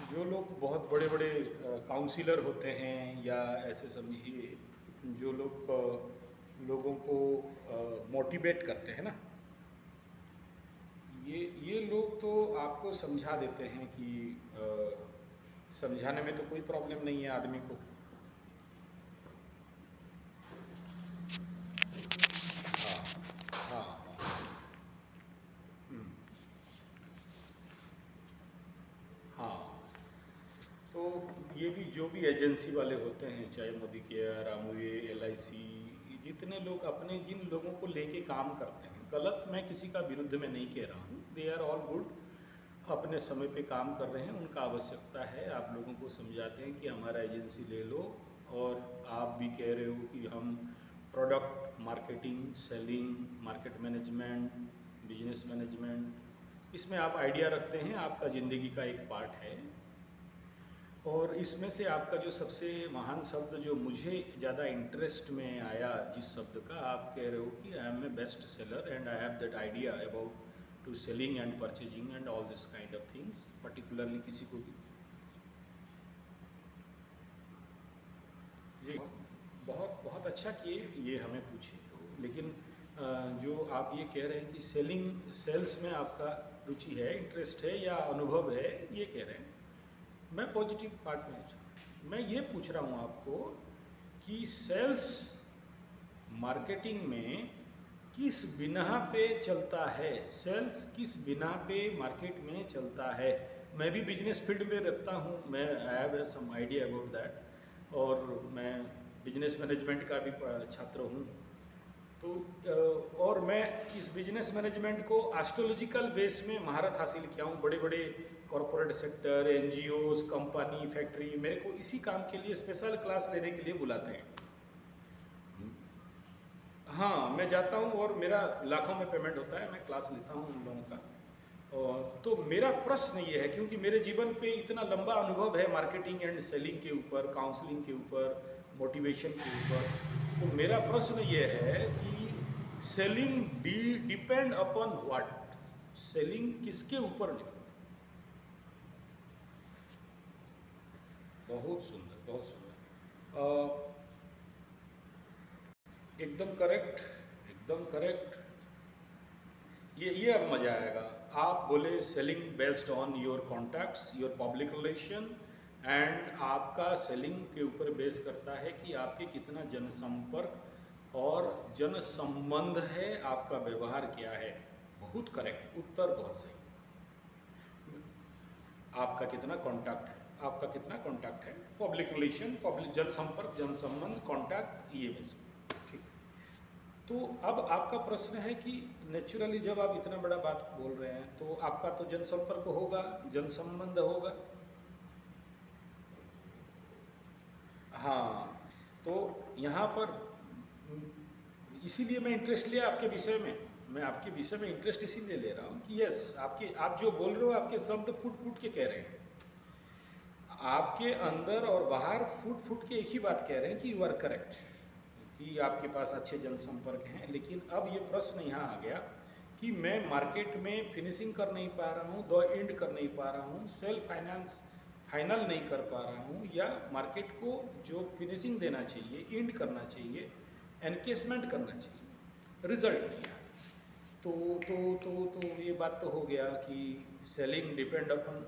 जो लोग बहुत बड़े बड़े काउंसिलर होते हैं या ऐसे समझिए जो लोग लोगों को मोटिवेट करते हैं ना, ये लोग तो आपको समझा देते हैं कि समझाने में तो कोई प्रॉब्लम नहीं है आदमी को। हाँ हाँ हाँ। हम्म, हाँ। तो ये भी जो भी एजेंसी वाले होते हैं, चाहे मोदी केयर, अमूवे, LIC, जितने लोग अपने जिन लोगों को लेके काम करते हैं, गलत मैं किसी का विरुद्ध में नहीं कह रहा हूँ, दे आर ऑल गुड, अपने समय पे काम कर रहे हैं, उनका आवश्यकता है। आप लोगों को समझाते हैं कि हमारा एजेंसी ले लो, और आप भी कह रहे हो कि हम product marketing, selling, market management, business management, इसमें आप आइडिया रखते हैं, आपका ज़िंदगी का एक पार्ट है। और इसमें से आपका जो सबसे महान शब्द जो मुझे ज़्यादा इंटरेस्ट में आया, जिस शब्द का आप कह रहे हो कि I am a best seller and I have that idea about to selling and purchasing and all this kind of things, particularly किसी को भी जी बहुत बहुत अच्छा किए ये हमें पूछे तो। लेकिन जो आप ये कह रहे हैं कि सेल्स में आपका रुचि है, इंटरेस्ट है या अनुभव है, ये कह रहे हैं, मैं पॉजिटिव पार्ट में मैं ये पूछ रहा हूँ आपको कि सेल्स मार्केटिंग में किस बिना पे चलता है, सेल्स किस बिना पे मार्केट में चलता है। मैं भी बिजनेस फील्ड में रखता हूँ, मैं I have some idea about that, और मैं बिजनेस मैनेजमेंट का भी छात्र हूँ। तो और मैं इस बिजनेस मैनेजमेंट को एस्ट्रोलॉजिकल बेस में महारत हासिल किया हूँ। बड़े बड़े corporate sector, NGOs, company, factory मेरे को इसी काम के लिए स्पेशल क्लास लेने के लिए बुलाते हैं। हाँ, मैं जाता हूँ और मेरा लाखों में पेमेंट होता है, मैं क्लास लेता हूँ उन लोगों का। और तो मेरा प्रश्न ये है, क्योंकि मेरे जीवन पे इतना लंबा अनुभव है मार्केटिंग एंड सेलिंग के ऊपर, काउंसलिंग के ऊपर, मोटिवेशन के ऊपर, तो मेरा प्रश्न ये है कि selling depend upon what, selling किसके ऊपर डिपेंड। बहुत सुंदर, बहुत सुंदर, एकदम करेक्ट, एकदम करेक्ट। ये अब मज़ा आएगा। आप बोले selling based on your contacts, your public relation, and आपका सेलिंग के ऊपर बेस करता है कि आपके कितना जनसंपर्क और जन संबंध है, आपका व्यवहार क्या है। बहुत करेक्ट उत्तर, बहुत सही। आपका कितना कॉन्टैक्ट है, आपका कितना कॉन्टैक्ट है, पब्लिक रिलेशन, पब्लिक जन संपर्क, जन संबंध, कॉन्टैक्ट, ये बेस। ठीक। तो अब आपका प्रश्न है कि नेचुरली जब आप इतना बड़ा बात बोल रहे हैं तो आपका तो जनसंपर्क होगा, जनसंबंध होगा। हाँ, तो यहाँ पर इसीलिए मैं इंटरेस्ट लिया आपके विषय में, मैं आपके विषय में इंटरेस्ट इसीलिए ले रहा हूँ कि यस, आपके आप जो बोल रहे हो, आपके शब्द फूट फूट के कह रहे हैं, आपके अंदर और बाहर फूट फूट के एक ही बात कह रहे हैं कि यू आर करेक्ट, कि आपके पास अच्छे जनसंपर्क हैं। लेकिन अब ये प्रश्न यहाँ आ गया कि मैं मार्केट में फिनिशिंग कर नहीं पा रहा हूँ, द एंड कर नहीं पा रहा हूँ, सेल्फ फाइनेंस फाइनल नहीं कर पा रहा हूँ, या मार्केट को जो फिनिशिंग देना चाहिए, एंड करना चाहिए, एनकेसमेंट करना चाहिए, रिजल्ट नहीं आया। तो ये बात तो हो गया कि सेलिंग डिपेंड अपन,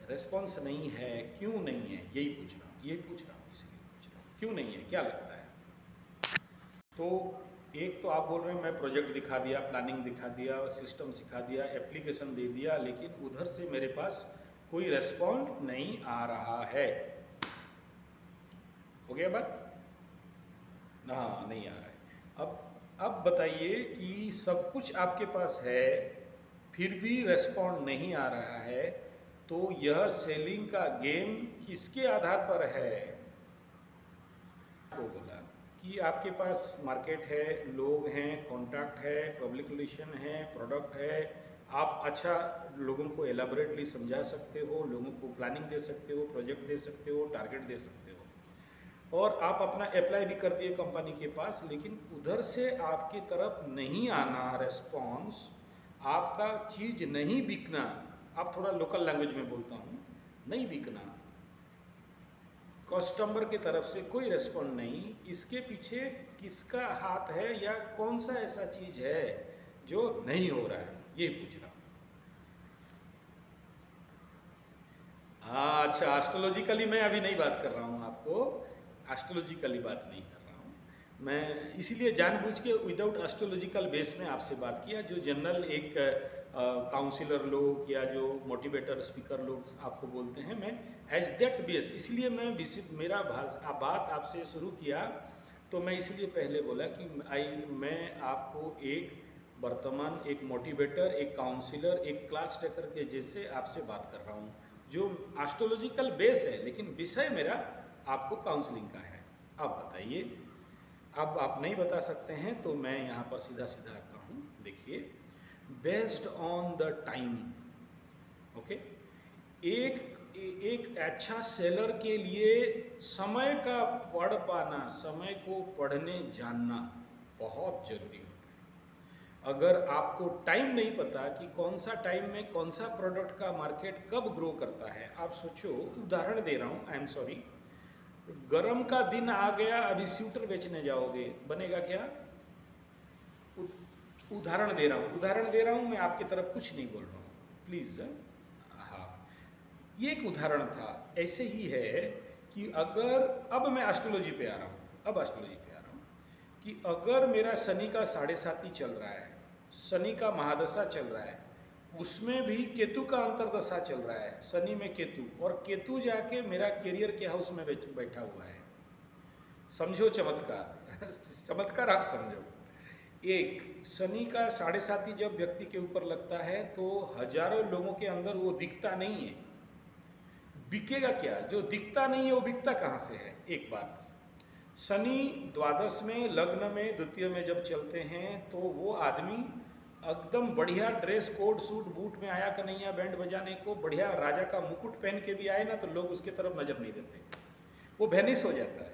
रेस्पॉन्स नहीं है, क्यों नहीं है, यही पूछ रहा हूँ, यही पूछ रहा हूँ, इसलिए पूछ रहा हूँ क्यों नहीं है, क्या लगता है। तो एक तो आप बोल रहे हैं मैं प्रोजेक्ट दिखा दिया, प्लानिंग दिखा दिया, सिस्टम सिखा दिया, एप्लीकेशन दे दिया, लेकिन उधर से मेरे पास कोई रेस्पॉन्ड नहीं आ रहा है। हो गया बात? हाँ, नहीं आ रहा है। अब बताइए कि सब कुछ आपके पास है, फिर भी रेस्पॉन्ड नहीं आ रहा है, तो यह सेलिंग का गेम किसके आधार पर है। को बोला कि आपके पास मार्केट है, लोग हैं, कॉन्टैक्ट है, पब्लिक रिलेशन है, प्रोडक्ट है, आप अच्छा लोगों को एलाबोरेटली समझा सकते हो, लोगों को प्लानिंग दे सकते हो, प्रोजेक्ट दे सकते हो, टारगेट दे सकते हो, और आप अपना अप्लाई भी कर दिए कंपनी के पास, लेकिन उधर से आपकी तरफ नहीं आना रेस्पॉन्स, आपका चीज़ नहीं बिकना। आप थोड़ा लोकल लैंग्वेज में बोलता हूँ, नहीं बिकना, कस्टमर की तरफ से कोई रिस्पॉन्ड नहीं, इसके पीछे किसका हाथ है या कौन सा ऐसा चीज है जो नहीं हो रहा है, ये पूछ रहा हूं। हाँ अच्छा, एस्ट्रोलॉजिकली मैं अभी नहीं बात कर रहा हूँ आपको, एस्ट्रोलॉजिकली बात नहीं कर रहा हूँ मैं, इसीलिए जानबूझ के विदाउट एस्ट्रोलॉजिकल बेस में आपसे बात किया। जो जनरल एक काउंसिलर लोग या जो मोटिवेटर स्पीकर लोग आपको बोलते हैं, मैं एज दैट बेस, इसलिए मैं मेरा बात आपसे शुरू किया तो मैं इसलिए पहले बोला कि मैं आपको एक वर्तमान एक मोटिवेटर, एक काउंसिलर, एक क्लास टेकर के जैसे आपसे बात कर रहा हूँ, जो एस्ट्रोलॉजिकल बेस है, लेकिन विषय मेरा आपको काउंसलिंग का है। आप बताइए, अब आप नहीं बता सकते हैं तो मैं यहाँ पर सीधा सीधा आता हूँ। देखिए, based on the time, okay, एक अच्छा सेलर के लिए समय का पढ़ पाना, समय को पढ़ने जानना बहुत जरूरी होता है। अगर आपको टाइम नहीं पता कि कौन सा टाइम में कौन सा प्रोडक्ट का मार्केट कब ग्रो करता है, आप सोचो, उदाहरण दे रहा हूँ, आई एम सॉरी, गरम का दिन आ गया, अभी स्वेटर बेचने जाओगे, बनेगा क्या? उदाहरण दे रहा हूँ मैं, आपकी तरफ कुछ नहीं बोल रहा हूँ, प्लीज। हाँ, ये एक उदाहरण था। ऐसे ही है कि अगर, अब मैं एस्ट्रोलॉजी पे आ रहा हूँ, कि अगर मेरा शनि का 7.5 चल रहा है, शनि का महादशा चल रहा है, उसमें भी केतु का अंतरदशा चल रहा है, शनि में केतु, और केतु जाके मेरा कैरियर के हाउस में बैठा हुआ है, समझो चमत्कार चमत्कार आप समझो। एक शनि का 7.5 जब व्यक्ति के ऊपर लगता है तो हजारों लोगों के अंदर वो दिखता नहीं है, बिकेगा क्या? जो दिखता नहीं है वो बिकता कहाँ से है? एक बात, शनि द्वादश में, लग्न में, द्वितीय में जब चलते हैं तो वो आदमी एकदम बढ़िया ड्रेस कोड सूट बूट में आया कि नहीं, या बैंड बजाने को बढ़िया राजा का मुकुट पहन के भी आए ना, तो लोग उसके तरफ नजर नहीं देते, वो वैनिश हो जाता है,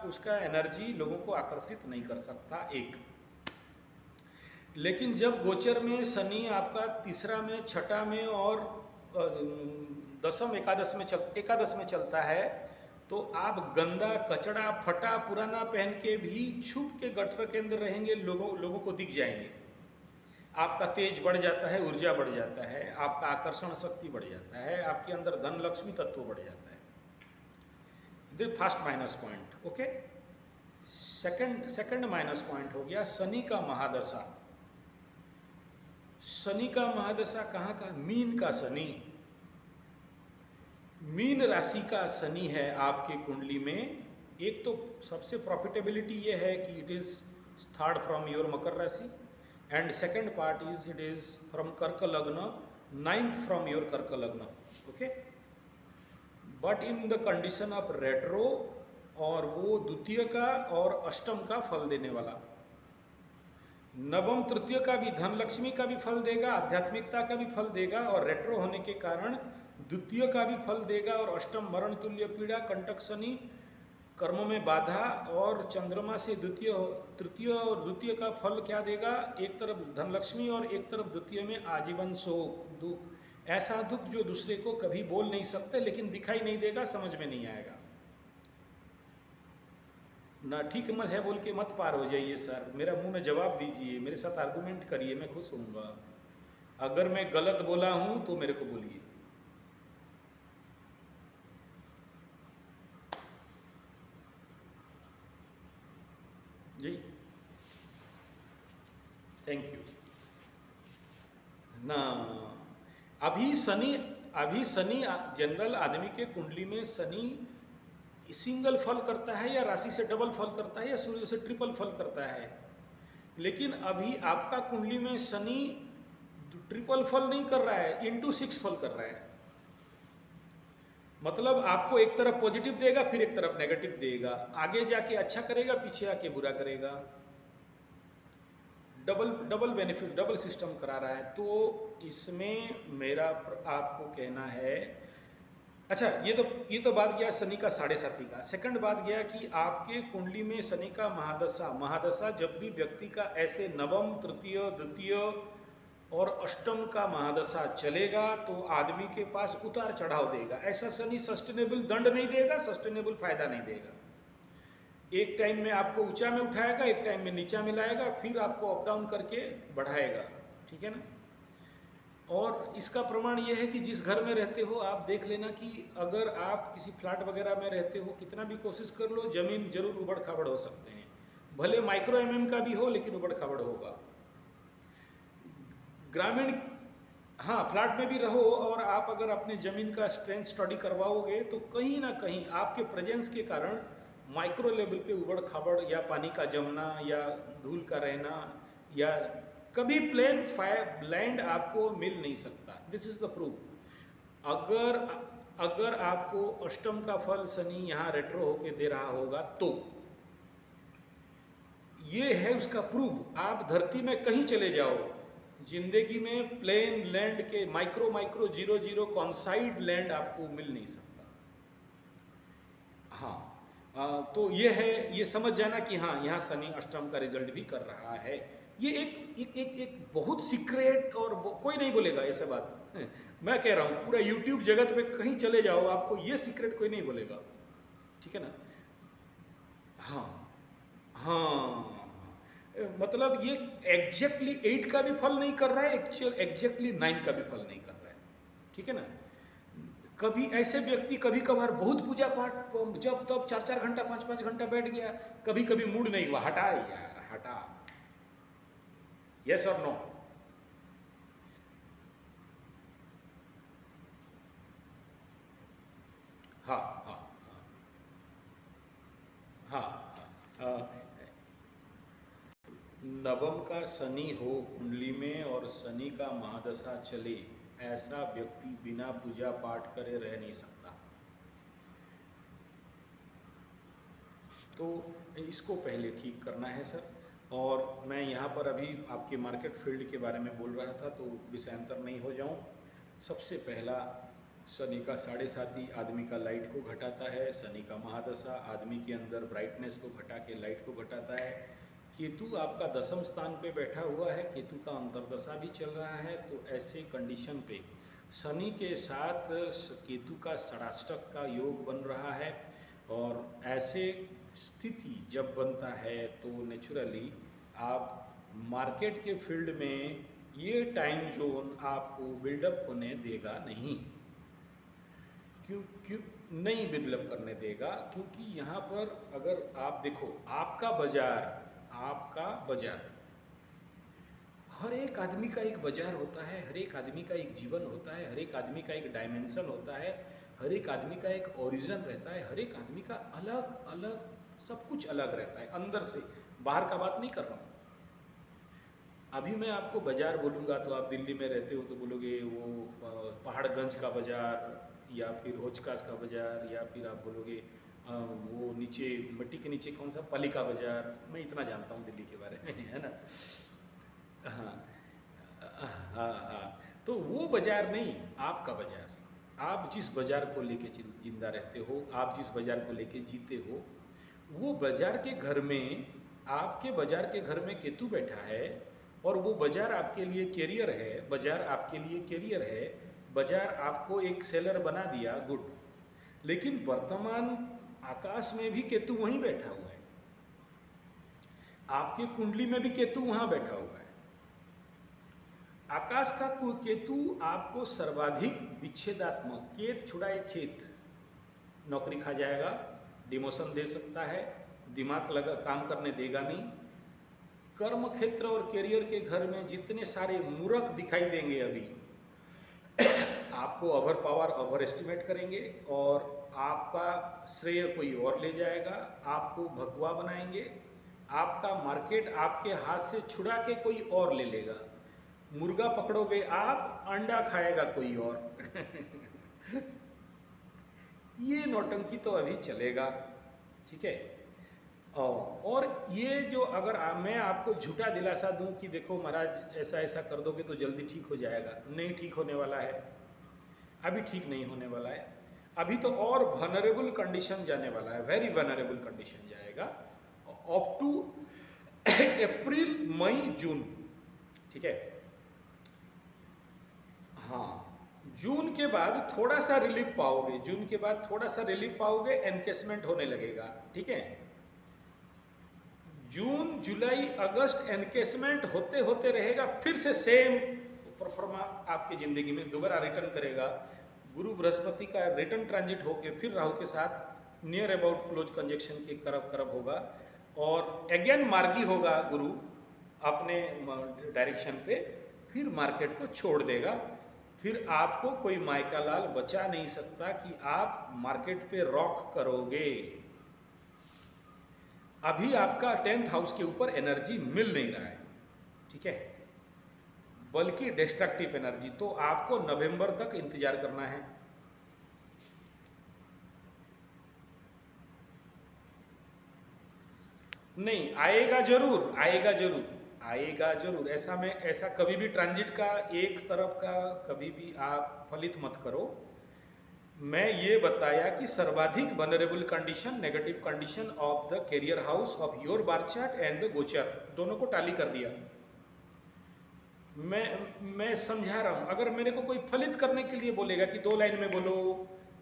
उसका एनर्जी लोगों को आकर्षित नहीं कर सकता। एक, लेकिन जब गोचर में शनि आपका तीसरा में, छठा में और दसम एकादश में चलता है, तो आप गंदा कचड़ा फटा पुराना पहन के भी छुप के गटर के अंदर रहेंगे, लोगों को दिख जाएंगे, आपका तेज बढ़ जाता है, ऊर्जा बढ़ जाता है, आपका आकर्षण शक्ति बढ़ जाता है, आपके अंदर धन लक्ष्मी तत्व बढ़ जाता है। First minus point, okay. Second minus point हो गया शनि का महादशा। शनि का महादशा कहाँ का? मीन का शनि, मीन राशि का शनि है आपके कुंडली में। एक तो सबसे प्रॉफिटेबिलिटी ये है कि it is third from your मकर राशि, and second part is it is from कर्क लग्न, 9th फ्रॉम योर कर्क लग्न, okay. But in the condition of retro, और वो द्वितीय का और अष्टम का फल देने वाला, नवम तृतीय का भी, धन लक्ष्मी का भी फल देगा, आध्यात्मिकता का भी फल देगा, और रेट्रो होने के कारण द्वितीय का भी फल देगा, और अष्टम मरण तुल्य पीड़ा, कंटक शनि, कर्मों में बाधा, और चंद्रमा से तृतीय और द्वितीय का फल क्या देगा? एक तरफ धन लक्ष्मी और एक तरफ द्वितीय में आजीवन शोक, दुख, ऐसा दुख जो दूसरे को कभी बोल नहीं सकते, लेकिन दिखाई नहीं देगा, समझ में नहीं आएगा ना। ठीक मत है बोल के मत पार हो जाइए सर, मेरा मुंह में जवाब दीजिए, मेरे साथ आर्गुमेंट करिए, मैं खुश होऊंगा। अगर मैं गलत बोला हूं तो मेरे को बोलिए। जी, थैंक यू ना। अभी शनि जनरल आदमी के कुंडली में शनि सिंगल फल करता है, या राशि से डबल फल करता है, या सूर्य से ट्रिपल फल करता है। लेकिन अभी आपका कुंडली में शनि ट्रिपल फल नहीं कर रहा है, इंटू 6 फल कर रहा है। मतलब आपको एक तरफ पॉजिटिव देगा, फिर एक तरफ नेगेटिव देगा, आगे जाके अच्छा करेगा, पीछे आके बुरा करेगा, डबल बेनिफिट, डबल सिस्टम करा रहा है। तो इसमें मेरा आपको कहना है, अच्छा ये तो बात गया शनि का 7.5 का। सेकंड बात गया कि आपके कुंडली में शनि का महादशा जब भी व्यक्ति का ऐसे नवम, तृतीय, द्वितीय, और अष्टम का महादशा चलेगा तो आदमी के पास उतार चढ़ाव देगा। ऐसा शनि सस्टेनेबल दंड नहीं देगा, सस्टेनेबल फायदा नहीं देगा। एक टाइम में आपको ऊंचा में उठाएगा, एक टाइम में नीचा में लाएगा, फिर आपको अप डाउन करके बढ़ाएगा। ठीक है ना। और इसका प्रमाण ये है कि जिस घर में रहते हो आप देख लेना कि अगर आप किसी फ्लैट वगैरह में रहते हो, कितना भी कोशिश कर लो, जमीन जरूर उबड़ खाबड़ हो सकते हैं। भले माइक्रो mm का भी हो, लेकिन उबड़ खाबड़ होगा। ग्रामीण, हाँ, फ्लैट में भी रहो और आप अगर अपने ज़मीन का स्ट्रेंथ स्टडी करवाओगे तो कहीं ना कहीं आपके प्रेजेंस के कारण माइक्रो लेवल पे उबड़ खाबड़ या पानी का जमना या धूल का रहना या कभी प्लेन लैंड आपको मिल नहीं सकता। This is the proof. अगर आपको अष्टम का फल शनि यहाँ रेट्रो होके दे रहा होगा तो ये है उसका प्रूफ। आप धरती में कहीं चले जाओ, जिंदगी में प्लेन लैंड के माइक्रो जीरो जीरो कॉन्साइड लैंड आपको मिल नहीं सकता। हाँ, तो ये है, ये समझ जाना कि हाँ यहाँ शनि अष्टम का रिजल्ट भी कर रहा है। ये एक बहुत सीक्रेट और कोई नहीं बोलेगा ऐसे बात। मैं कह रहा हूँ पूरा यूट्यूब जगत में कहीं चले जाओ आपको ये सीक्रेट कोई नहीं बोलेगा। ठीक है ना। हाँ हाँ, मतलब ये एग्जैक्टली 8 का भी फल नहीं कर रहा है, एग्जैक्टली 9 का भी फल नहीं कर रहा है। ठीक है ना। कभी ऐसे व्यक्ति कभी कभार बहुत पूजा पाठ जब तब 4-4 घंटा 5-5 घंटा बैठ गया, कभी कभी मूड नहीं हुआ, हटा यार हटा। यस और नो। हाँ हाँ हाँ हाँ, नवम का शनि हो कुंडली में और शनि का महादशा चले, ऐसा व्यक्ति बिना पूजा पाठ करे रह नहीं सकता। तो इसको पहले ठीक करना है सर। और मैं यहाँ पर अभी आपके मार्केट फील्ड के बारे में बोल रहा था तो विषयांतर नहीं हो जाऊँ। सबसे पहला, शनि का 7.5 आदमी का लाइट को घटाता है। शनि का महादशा आदमी के अंदर ब्राइटनेस को घटा के लाइट को घटाता है। केतु आपका 10वें स्थान पे बैठा हुआ है, केतु का अंतर्दशा भी चल रहा है। तो ऐसे कंडीशन पे शनि के साथ केतु का षडाष्टक का योग बन रहा है। और ऐसे स्थिति जब बनता है तो नेचुरली आप मार्केट के फील्ड में ये टाइम जोन आपको बिल्डअप होने देगा नहीं। क्यों नहीं बिल्डअप करने देगा? क्योंकि यहाँ पर अगर आप देखो, आपका बाजार, हर एक आदमी का एक बाजार होता है, हर एक आदमी का एक जीवन होता है, हर एक आदमी का एक डायमेंशन होता है, हर एक आदमी का एक ओरिजिन रहता है, हर एक आदमी का अलग अलग सब कुछ अलग रहता है अंदर से। बाहर का बात नहीं कर रहा हूँ। अभी मैं आपको बाजार बोलूँगा तो आप दिल्ली में रहते हो तो बोलोगे वो पहाड़गंज का बाजार, या फिर होचकास का बाजार, या फिर आप बोलोगे वो नीचे मिट्टी के नीचे कौन सा पालिका बाजार। मैं इतना जानता हूँ दिल्ली के बारे में, है ना। हाँ हाँ हाँ, तो वो बाजार नहीं, आपका बाजार। आप जिस बाजार को लेके जिंदा रहते हो, आप जिस बाजार को लेके जीते हो, वो बाजार के घर में, आपके बाजार के घर में केतु बैठा है और वो बाजार आपके लिए कैरियर है, बाजार आपके लिए कैरियर है, बाजार आपको एक सेलर बना दिया, गुड। लेकिन वर्तमान आकाश में भी केतु वहीं बैठा हुआ है, आपके कुंडली में भी केतु वहां बैठा हुआ है। आकाश का केतु आपको सर्वाधिक विच्छेदात्मक, खेत छुड़ाए खेत, नौकरी खा जाएगा, डिमोशन दे सकता है, दिमाग लगा काम करने देगा नहीं। कर्म क्षेत्र और कैरियर के घर में जितने सारे मूर्ख दिखाई देंगे अभी, आपको ओवर पावर, ओवर एस्टिमेट करेंगे और आपका श्रेय कोई और ले जाएगा, आपको भगवा बनाएंगे, आपका मार्केट आपके हाथ से छुड़ा के कोई और ले लेगा। मुर्गा पकड़ोगे आप, अंडा खाएगा कोई और। ये नौटंकी तो अभी चलेगा, ठीक है। और ये जो अगर मैं आपको झूठा दिलासा दूं कि देखो महाराज ऐसा ऐसा कर दोगे तो जल्दी ठीक हो जाएगा, नहीं ठीक होने वाला है, अभी ठीक नहीं होने वाला है। अभी तो और वनरेबल कंडीशन जाने वाला है, वेरी वनरेबल कंडीशन जाएगा अप टू अप्रैल, मई, जून, ठीक है। हाँ, जून के बाद थोड़ा सा रिलीफ पाओगे, जून के बाद थोड़ा सा रिलीफ पाओगे, एनकेसमेंट होने लगेगा, ठीक है। जून जुलाई अगस्त एनकेसमेंट होते होते रहेगा, फिर से सेम परफॉर्मा आपकी जिंदगी में दोबारा रिटर्न करेगा। गुरु बृहस्पति का रिटर्न ट्रांजिट होके फिर राहु के साथ नियर अबाउट क्लोज कंजक्शन के करब करब होगा, और अगेन मार्गी होगा गुरु अपने डायरेक्शन पे, फिर मार्केट को छोड़ देगा। फिर आपको कोई माइका लाल बचा नहीं सकता कि आप मार्केट पे रॉक करोगे। अभी आपका 10th हाउस के ऊपर एनर्जी मिल नहीं रहा है, ठीक है, बल्कि डिस्ट्रक्टिव एनर्जी। तो आपको नवंबर तक इंतजार करना है। नहीं, आएगा जरूर, आएगा जरूर, आएगा जरूर। ऐसा कभी भी ट्रांजिट का एक तरफ का कभी भी आप फलित मत करो। मैं ये बताया कि सर्वाधिक vulnerable condition, negative condition of the career house of your birth chart and the गोचर, दोनों को टाली कर दिया। मैं समझा रहा हूं। अगर मेरे को कोई फलित करने के लिए बोलेगा कि 2 लाइन में बोलो,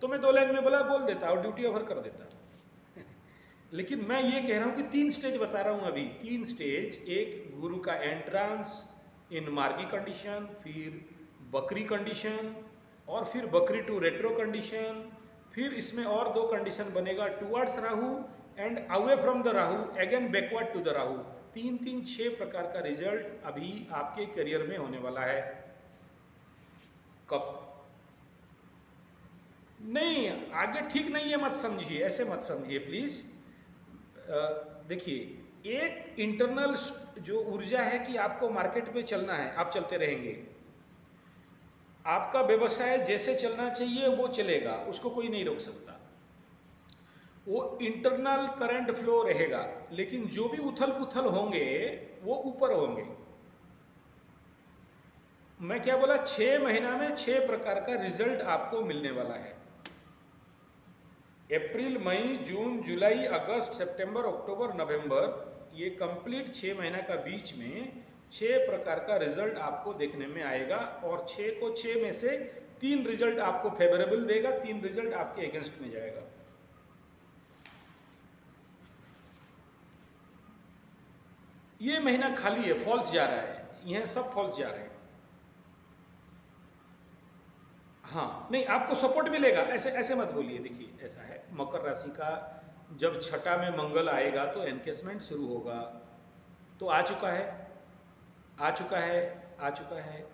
तो मैं 2 लाइन में बोल देता और ड्यूटी ओवर कर देता। लेकिन मैं ये कह रहा हूं कि 3 स्टेज बता रहा हूं अभी, 3 स्टेज। एक गुरु का एंट्रांस इन मार्गी कंडीशन, फिर बकरी कंडीशन, और फिर बकरी टू रेट्रो कंडीशन, फिर इसमें और 2 कंडीशन बनेगा, towards Rahu and away from the Rahu, again backward to the Rahu. 6 प्रकार का रिजल्ट अभी आपके करियर में होने वाला है। कब? नहीं, आगे ठीक नहीं है मत समझिए, ऐसे मत समझिए प्लीज। देखिए, एक इंटरनल जो ऊर्जा है कि आपको मार्केट में चलना है, आप चलते रहेंगे। आपका व्यवसाय जैसे चलना चाहिए वो चलेगा, उसको कोई नहीं रोक सकता। वो इंटरनल करंट फ्लो रहेगा, लेकिन जो भी उथल पुथल होंगे वो ऊपर होंगे। मैं क्या बोला, 6 महीना में 6 प्रकार का रिजल्ट आपको मिलने वाला है। अप्रैल, मई, जून, जुलाई, अगस्त, सितंबर, अक्टूबर, नवंबर, ये कंप्लीट 6 महीना का बीच में 6 प्रकार का रिजल्ट आपको देखने में आएगा। और 6 में से 3 रिजल्ट आपको फेवरेबल देगा, 3 रिजल्ट आपके अगेंस्ट में जाएगा। ये महीना खाली है, फॉल्स जा रहा है, यह सब फॉल्स जा रहे हैं। हाँ, नहीं, आपको सपोर्ट मिलेगा, ऐसे मत बोलिए। देखिए, ऐसा है, मकर राशि का जब छठा में मंगल आएगा तो एनकेसमेंट शुरू होगा। तो आ चुका है, आ चुका है, आ चुका है।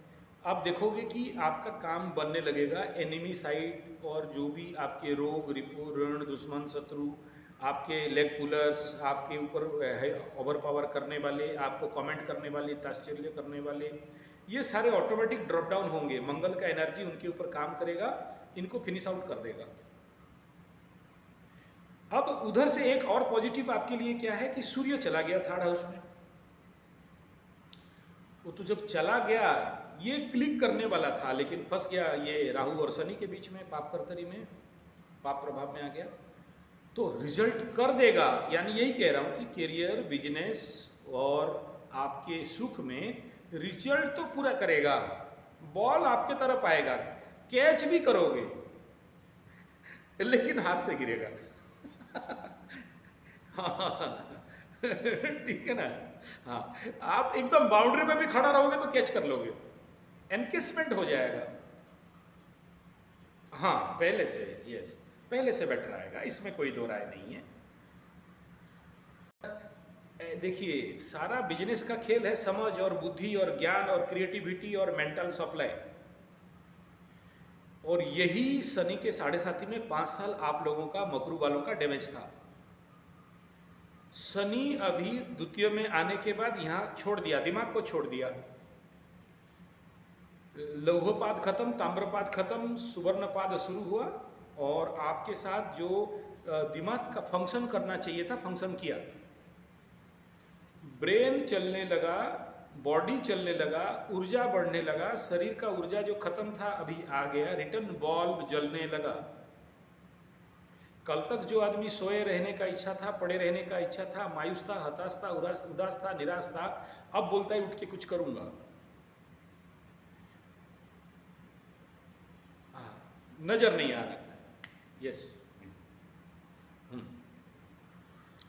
आप देखोगे कि आपका काम बनने लगेगा। एनिमी साइड और जो भी आपके रोग, रिपो, ऋण, दुश्मन, शत्रु, आपके लेग पुलर्स, आपके ऊपर ओवर पावर करने वाले, आपको कमेंट करने वाले, ताश्चर्य करने वाले, ये सारे ऑटोमेटिक ड्रॉप डाउन होंगे। मंगल का एनर्जी उनके ऊपर काम करेगा, इनको फिनिश आउट कर देगा। अब उधर से एक और पॉजिटिव आपके लिए क्या है कि सूर्य चला गया 3rd हाउस में। वो तो जब चला गया, ये क्लिक करने वाला था, लेकिन फंस गया ये राहु और शनि के बीच में, पाप कर्तरी में, पाप प्रभाव में आ गया। तो रिजल्ट कर देगा। यानी यही कह रहा हूं कि करियर, बिजनेस और आपके सुख में रिजल्ट तो पूरा करेगा। बॉल आपके तरफ आएगा, कैच भी करोगे, लेकिन हाथ से गिरेगा। हाँ, ठीक है ना। हाँ, आप एकदम बाउंड्री पे भी खड़ा रहोगे तो कैच कर लोगे, एनकेसमेंट हो जाएगा। हाँ, पहले से, यस, पहले से बेटर आएगा, इसमें कोई दो राय नहीं है। देखिए, सारा बिजनेस का खेल है समझ और बुद्धि और ज्ञान और क्रिएटिविटी और मेंटल सप्लाई। और यही शनि के 7.5 में 5 साल आप लोगों का, मकरू वालों का डैमेज था। शनि अभी द्वितीय में आने के बाद यहाँ छोड़ दिया, दिमाग को छोड़ दिया। लौहपाद खत्म, ताम्रपाद खत्म, सुवर्णपाद शुरू हुआ, और आपके साथ जो दिमाग का फंक्शन करना चाहिए था, फंक्शन किया। ब्रेन चलने लगा, बॉडी चलने लगा, ऊर्जा बढ़ने लगा, शरीर का ऊर्जा जो खत्म था अभी आ गया, रिटर्न बॉल्ब जलने लगा। कल तक जो आदमी सोए रहने का इच्छा था, पड़े रहने का इच्छा था, मायूस था, हताश था, उदास था, निराश था, अब बोलता है उठ के कुछ करूंगा। नजर नहीं आ रहा था। यस,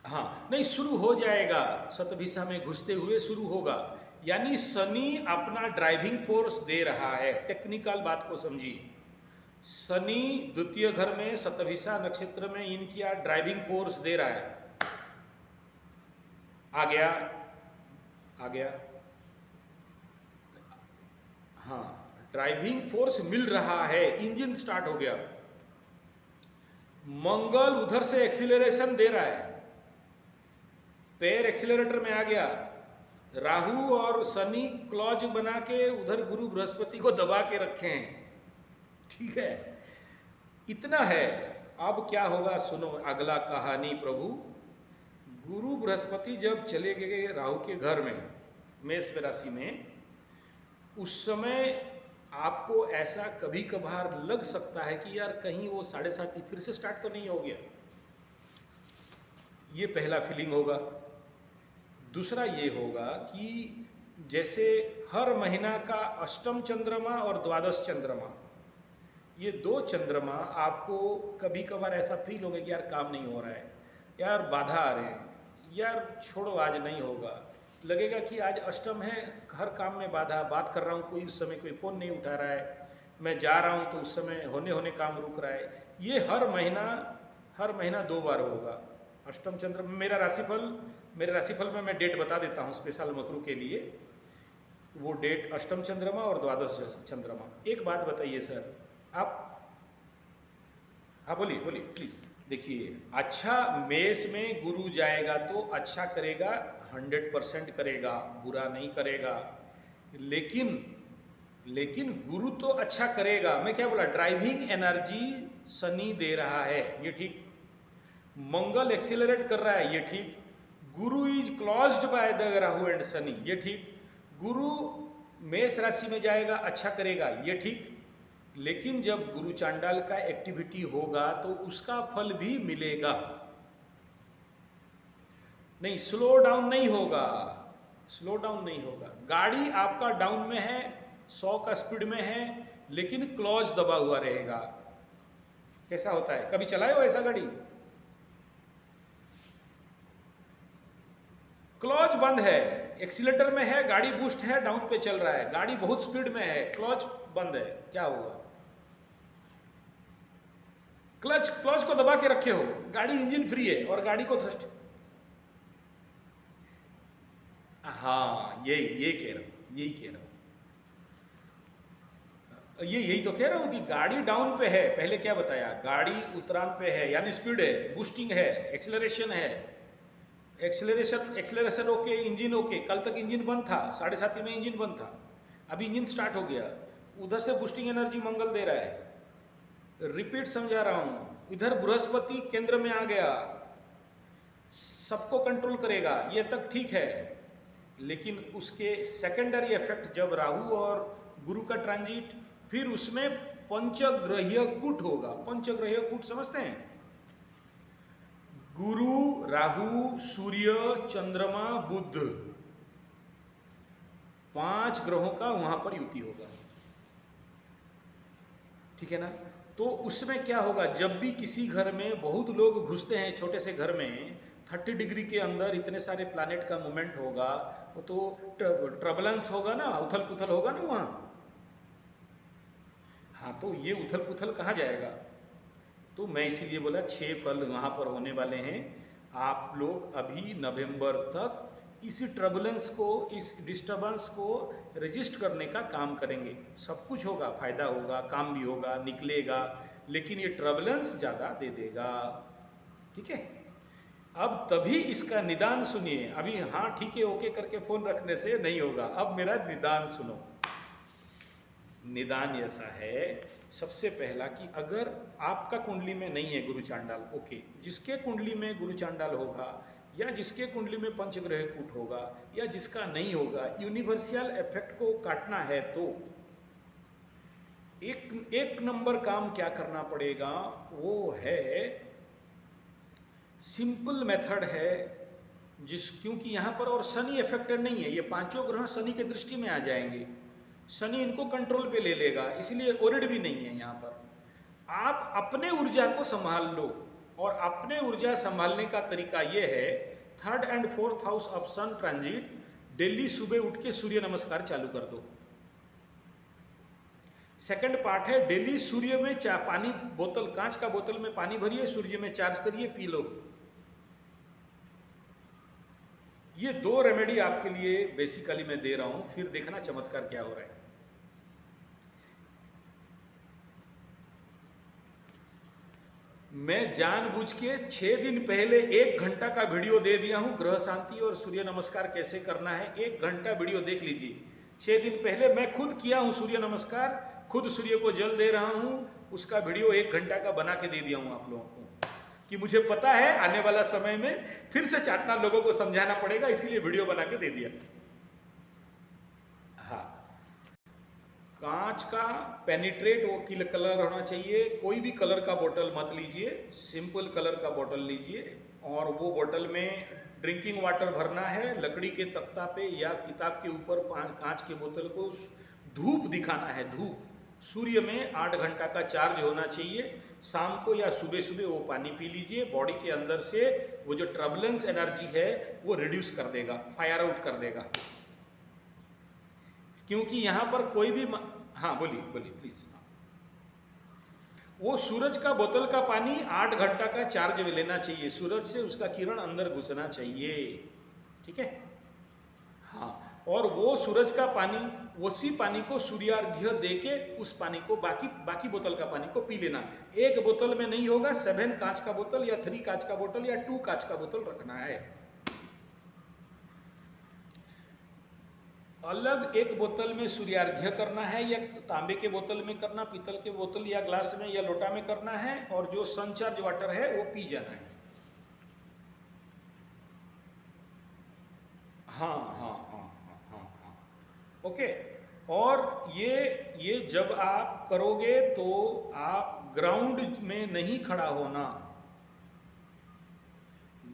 हाँ, नहीं शुरू हो जाएगा, शतभिषा में घुसते हुए शुरू होगा। यानी शनि अपना ड्राइविंग फोर्स दे रहा है। टेक्निकल बात को समझिए, शनि द्वितीय घर में शतभिषा नक्षत्र में इनकी ड्राइविंग फोर्स दे रहा है। आ गया, आ गया, हाँ, ड्राइविंग फोर्स मिल रहा है, इंजन स्टार्ट हो गया। मंगल उधर से एक्सीलरेशन दे रहा है, पैर एक्सीलरेटर में आ गया। राहु और शनि क्लॉज बना के उधर गुरु बृहस्पति को दबा के रखे हैं। ठीक है, इतना है। अब क्या होगा सुनो अगला कहानी प्रभु। गुरु बृहस्पति जब चले गए राहु के घर में, मेष राशि में, उस समय आपको ऐसा कभी कभार लग सकता है कि यार कहीं वो 7.5 फिर से स्टार्ट तो नहीं हो गया। ये पहला फीलिंग होगा। दूसरा ये होगा कि जैसे हर महीना का अष्टम चंद्रमा और द्वादश चंद्रमा, ये 2 चंद्रमा आपको कभी कभार ऐसा फील होगा कि यार काम नहीं हो रहा है, यार बाधा आ रहे हैं, यार छोड़ो आज नहीं होगा। लगेगा कि आज अष्टम है, हर काम में बाधा, बात कर रहा हूँ कोई उस समय कोई फ़ोन नहीं उठा रहा है, मैं जा रहा हूँ तो उस समय होने काम रुक रहा है। ये हर महीना 2 बार होगा। अष्टम चंद्र, मेरे राशिफल में मैं डेट बता देता हूँ स्पेशल मकरू के लिए। वो डेट अष्टम चंद्रमा और द्वादश चंद्रमा। एक बात बताइए सर, आप, हाँ बोलिए प्लीज। देखिए, अच्छा मेष में गुरु जाएगा तो अच्छा करेगा, 100% करेगा, बुरा नहीं करेगा। लेकिन गुरु तो अच्छा करेगा। मैं क्या बोला, ड्राइविंग एनर्जी शनि दे रहा है, ये ठीक। मंगल एक्सीलरेट कर रहा है, ये ठीक। गुरु is क्लॉज्ड by the Rahu and Shani, ये ठीक। गुरु मेष राशि में जाएगा, अच्छा करेगा, ये ठीक। लेकिन जब गुरु चांडाल का एक्टिविटी होगा तो उसका फल भी मिलेगा। नहीं, स्लो डाउन नहीं होगा। गाड़ी आपका डाउन में है, 100 का स्पीड में है, लेकिन क्लॉज दबा हुआ रहेगा। कैसा होता है, कभी चलाए हो ऐसा गाड़ी? क्लॉज बंद है, एक्सीलेटर में है, गाड़ी बूस्ट है, डाउन पे चल रहा है, गाड़ी बहुत स्पीड में है, क्लॉज बंद है, क्या हुआ? क्लच को दबा के रखे हो, गाड़ी इंजन फ्री है और गाड़ी को थ्रस्ट, हाँ यही कह रहा हूं, यही तो कह रहा हूं कि गाड़ी डाउन पे है। पहले क्या बताया, गाड़ी उतरान पे है यानी स्पीड है, बूस्टिंग है, एक्सेलरेशन है, एक्सेलरेशन ओके, इंजन ओके। कल तक इंजन बंद था, 7:30 में इंजन बंद था, अभी इंजन स्टार्ट हो गया। उधर से बूस्टिंग एनर्जी मंगल दे रहा है। रिपीट समझा रहा हूं, इधर बृहस्पति केंद्र में आ गया, सबको कंट्रोल करेगा, ये तक ठीक है। लेकिन उसके सेकेंडरी इफेक्ट जब राहु और गुरु का ट्रांजिट, फिर उसमें पंचग्रहीय कूट होगा। पंचग्रहीय कूट समझते हैं? गुरु, राहु, सूर्य, चंद्रमा, बुध, 5 ग्रहों का वहां पर युति होगा, ठीक है ना? तो उसमें क्या होगा, जब भी किसी घर में बहुत लोग घुसते हैं, छोटे से घर में 30 डिग्री के अंदर इतने सारे प्लैनेट का मूवमेंट होगा, तो ट्रबलेंस होगा ना, उथल पुथल होगा ना वहां। हाँ, तो ये उथल पुथल कहाँ जाएगा? तो मैं इसीलिए बोला 6 फल वहां पर होने वाले हैं। आप लोग अभी नवंबर तक इस ट्रबलेंस को, इस डिस्टर्बेंस को रजिस्ट करने का काम करेंगे। सब कुछ होगा, फायदा होगा, काम भी होगा, निकलेगा, लेकिन ये ट्रबलेंस ज़्यादा दे देगा, ठीक है? अब तभी इसका निदान सुनिए। अभी हाँ ठीक है ओके करके फोन रखने से नहीं होगा, अब मेरा निदान सुनो। निदान ऐसा है, सबसे पहला कि अगर आपका कुंडली में नहीं है गुरु चांडाल, ओके, जिसके कुंडली में गुरु चांडाल होगा या जिसके कुंडली में पंचग्रह कूट होगा या जिसका नहीं होगा, यूनिवर्सल इफेक्ट को काटना है तो एक नंबर काम क्या करना पड़ेगा, वो है सिंपल मेथड है, क्योंकि यहाँ पर और शनि इफेक्टेड नहीं है, ये 5 ग्रह शनि के दृष्टि में आ जाएंगे, शनि इनको कंट्रोल पे ले लेगा, इसलिए ओरिड भी नहीं है यहाँ पर। आप अपने ऊर्जा को संभाल लो, और अपने ऊर्जा संभालने का तरीका यह है, 3rd and 4th house of sun transit, daily सुबह उठ के सूर्य नमस्कार चालू कर दो। सेकंड पार्ट है, डेली सूर्य में पानी बोतल, कांच का बोतल में पानी भरिए, सूर्य में चार्ज करिए, पी लो। ये 2 रेमेडी आपके लिए बेसिकली मैं दे रहा हूं, फिर देखना चमत्कार क्या हो रहा है। मैं जानबूझ के 6 दिन पहले 1 घंटा का वीडियो दे दिया हूं, ग्रह शांति और सूर्य नमस्कार कैसे करना है। 1 घंटा वीडियो देख लीजिए। 6 दिन पहले मैं खुद किया हूं सूर्य नमस्कार, खुद सूर्य को जल दे रहा हूं, उसका वीडियो 1 घंटा का बना के दे दिया हूं आप लोगों को, कि मुझे पता है आने वाला समय में फिर से चाटना लोगों को समझाना पड़ेगा, इसीलिए वीडियो बना के दे दिया। हाँ, कांच का पेनिट्रेट वो कलर होना चाहिए, कोई भी कलर का बोतल मत लीजिए, सिंपल कलर का बोतल लीजिए, और वो बोतल में ड्रिंकिंग वाटर भरना है, लकड़ी के तख्ता पे या किताब के ऊपर कांच के बोतल को धूप दिखाना है, धूप। सूर्य में 8 घंटा का चार्ज होना चाहिए, शाम को या सुबह सुबह वो पानी पी लीजिए, बॉडी के अंदर से वो जो ट्रबलेंस एनर्जी है वो रिड्यूस कर देगा, फायर आउट कर देगा। क्योंकि यहां पर कोई भी हाँ बोलिए बोलिए प्लीज। वो सूरज का बोतल का पानी 8 घंटा का चार्ज लेना चाहिए, सूरज से उसका किरण अंदर घुसना चाहिए, ठीक है। हाँ, और वो सूरज का पानी, उसी पानी को सूर्यार्घ्य देके उस पानी को बाकी बोतल का पानी को पी लेना। 1 बोतल में नहीं होगा, 7 कांच का बोतल या 3 कांच का बोतल या 2 कांच का बोतल रखना है। अलग एक बोतल में सूर्यार्घ्य करना है, या तांबे के बोतल में करना, पीतल के बोतल या ग्लास में या लोटा में करना है, और जो सनचार्ज वाटर है वो पी जाना है। हाँ हाँ हाँ हाँ हाँ हाँ, ओके। और ये जब आप करोगे तो आप ग्राउंड में नहीं खड़ा होना,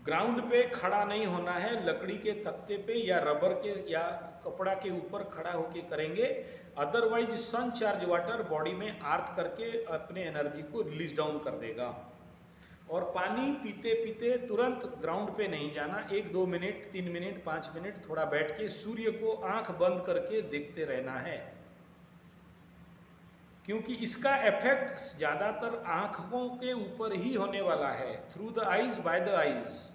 ग्राउंड पे खड़ा नहीं होना है, लकड़ी के तख्ते पे या रबर के या कपड़ा के ऊपर खड़ा होके करेंगे। अदरवाइज सन चार्ज वाटर बॉडी में आर्थ करके अपने एनर्जी को रिलीज डाउन कर देगा। और पानी पीते पीते तुरंत ग्राउंड पे नहीं जाना, 1-2 मिनट, 3 मिनट, 5 मिनट थोड़ा बैठ के सूर्य को आंख बंद करके देखते रहना है, क्योंकि इसका इफेक्ट ज्यादातर आंखों के ऊपर ही होने वाला है, through the eyes, by the eyes.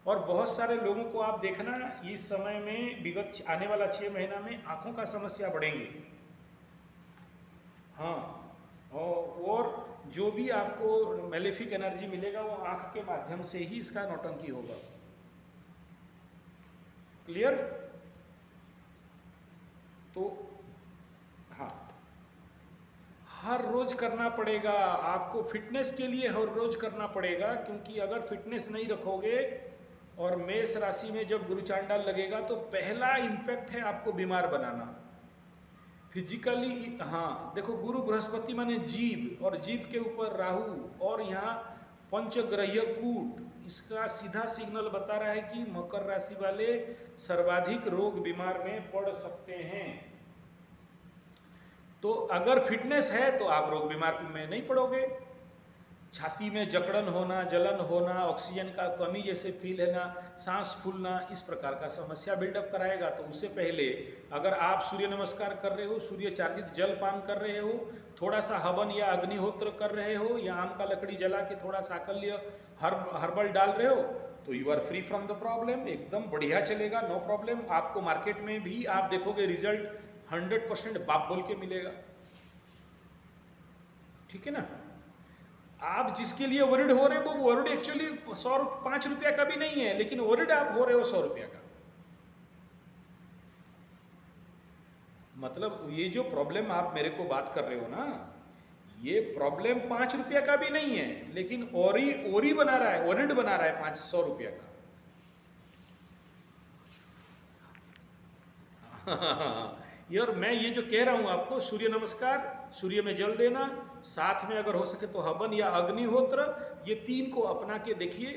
और बहुत सारे लोगों को आप देखना इस समय में, विगत आने वाला 6 महीना में आंखों का समस्या बढ़ेंगे। हाँ, और जो भी आपको मेलेफिक एनर्जी मिलेगा वो आंख के माध्यम से ही इसका नौटंकी होगा। क्लियर? तो हाँ, हर रोज करना पड़ेगा आपको, फिटनेस के लिए हर रोज करना पड़ेगा, क्योंकि अगर फिटनेस नहीं रखोगे और मेष राशि में जब गुरु चांडाल लगेगा तो पहला इंपैक्ट है आपको बीमार बनाना फिजिकली। हाँ देखो, गुरु बृहस्पति माने जीव, और जीव के ऊपर राहु, और यहाँ पंचग्रहीय कूट, इसका सीधा सिग्नल बता रहा है कि मकर राशि वाले सर्वाधिक रोग बीमार में पड़ सकते हैं। तो अगर फिटनेस है तो आप रोग बीमार में नहीं पड़ोगे। छाती में जकड़न होना, जलन होना, ऑक्सीजन का कमी जैसे फील है ना, सांस फूलना, इस प्रकार का समस्या बिल्डअप कराएगा। तो उससे पहले अगर आप सूर्य नमस्कार कर रहे हो, सूर्य चार्जित जल पान कर रहे हो, थोड़ा सा हवन या अग्निहोत्र कर रहे हो, या आम का लकड़ी जला के थोड़ा साकल्य हर्बल डाल रहे हो, तो you are free from the problem, एकदम बढ़िया चलेगा, नो प्रॉब्लम। आपको मार्केट में भी आप देखोगे रिजल्ट 100% बाप बोल के मिलेगा, ठीक है ना। आप जिसके लिए वरिड हो रहे हो वो वरिड एक्चुअली 5 रुपया का भी नहीं है, लेकिन वरिड आप हो रहे हो 100 रुपया का। मतलब ये जो प्रॉब्लम आप मेरे को बात कर रहे हो ना, ये प्रॉब्लम 5 रुपया का भी नहीं है, लेकिन ओरी बना रहा है, वरिड बना रहा है 500 रुपया का। यार मैं ये जो कह रहा हूं आपको, सूर्य नमस्कार, सूर्य में जल देना, साथ में अगर हो सके तो हवन या अग्निहोत्र, ये 3 को अपना के देखिए।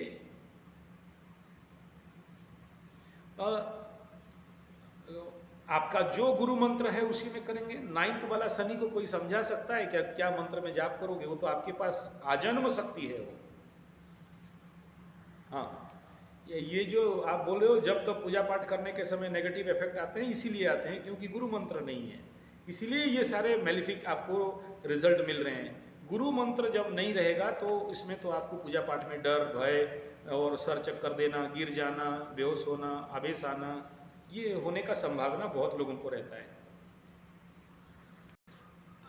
आपका जो गुरु मंत्र है उसी में करेंगे। 9th वाला शनि को कोई समझा सकता है क्या क्या मंत्र में जाप करोगे? वो तो आपके पास आजन्म शक्ति है वो। हाँ, ये जो आप बोल रहे हो जब तो पूजा पाठ करने के समय नेगेटिव इफेक्ट आते हैं, इसीलिए आते हैं क्योंकि गुरु मंत्र नहीं है, इसीलिए ये सारे मेलिफिक आपको रिजल्ट मिल रहे हैं। गुरु मंत्र जब नहीं रहेगा तो इसमें तो आपको पूजा पाठ में डर, भय और सर चक्कर देना, गिर जाना, बेहोश होना, आवेश आना, ये होने का संभावना बहुत लोगों को रहता है।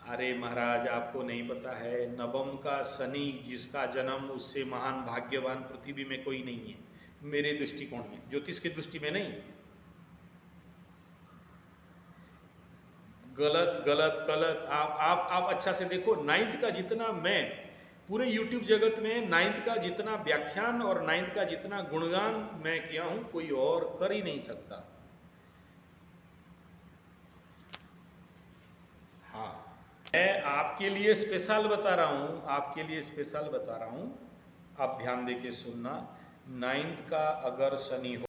अरे महाराज, आपको नहीं पता है, नवम का शनि जिसका जन्म, उससे महान भाग्यवान पृथ्वी में कोई नहीं है, मेरे दृष्टिकोण में, ज्योतिष की दृष्टि में नहीं। गलत गलत गलत। आप अच्छा से देखो, 9th का जितना मैं पूरे YouTube जगत में 9th का जितना व्याख्यान और 9th का जितना गुणगान मैं किया हूं, कोई और कर ही नहीं सकता। हाँ, मैं आपके लिए स्पेशल बता रहा हूँ, आपके लिए स्पेशल बता रहा हूँ, आप ध्यान दे के सुनना। 9th का अगर शनि हो